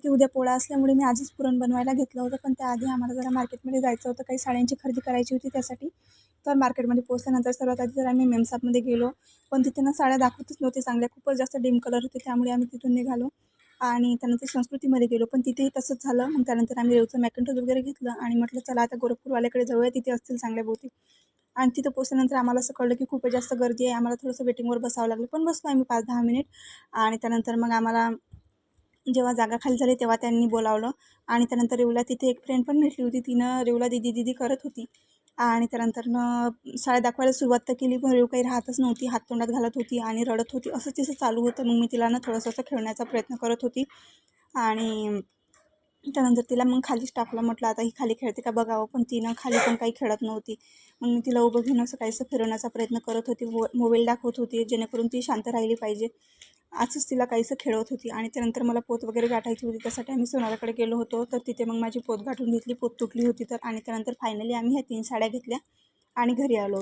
होती, उद्या पोळा असल्यामुळे मी आजच पुरण बनवायला घेतलं होतं. पण त्याआधी आम्हाला जरा मार्केटमध्ये जायचं होतं, काही साड्यांची खरेदी करायची होती त्यासाठी. तर मार्केटमध्ये पोहोचल्यानंतर सर्वात आधी तर आम्ही मेमसापमध्ये गेलो, पण तिथे ना साड्या दाखवतच नव्हते चांगल्या, खूपच जास्त डिम कलर होते. त्यामुळे आम्ही तिथून निघालो आणि त्यानंतर संस्कृतीमध्ये गेलो, पण तिथेही तसंच झालं. मग त्यानंतर आम्ही रेवचं मॅकिंटोश वगैरे घेतलं आणि म्हटलं चला आता गोरखपूरवाल्याकडे जाऊया, तिथे असतील चांगल्या बहुतेक. आणि तिथं पोहोचल्यानंतर आम्हाला असं कळलं की खूपच जास्त गर्दी आहे. आम्हाला थोडंसं वेटिंगवर बसावं लागलं, पण बसलो आम्ही 5-10 मिनिट. आणि त्यानंतर मग आम्हाला जेव्हा जागा खाली झाली तेव्हा त्यांनी बोलावलं. आणि त्यानंतर रेवला तिथे एक फ्रेंड पण भेटली होती. तिनं रेवला दीदी दीदी करत होती. आणि त्यानंतरनं शाळा दाखवायला सुरुवात तर केली, पण रेव काही राहतच नव्हती, हात तोंडात घालत होती आणि रडत होती. असं तिचं चालू होतं. मग मी तिला ना थोडंसं असं खेळण्याचा प्रयत्न करत होती. आणि त्यानंतर तिला मग खालीच टाकलं. म्हटलं आता ही खाली खेळते का बघावं, पण तिनं खाली पण काही खेळत नव्हती. मग मी तिला उभं घेऊन असं काहीसं फिरवण्याचा प्रयत्न करत होती, मोबाईल दाखवत होती, जेणेकरून ती शांत राहिली पाहिजे. असंच तिला काहीसं खेळवत होती. आणि त्यानंतर मला पोत वगैरे गाठायची होती, त्यासाठी आम्ही सोनाराकडे गेलो होतो. तर तिथे मग माझी पोत गाठून घेतली, पोत तुटली होती तर. आणि त्यानंतर फायनली आम्ही ह्या 3 साड्या घेतल्या आणि घरी आलो.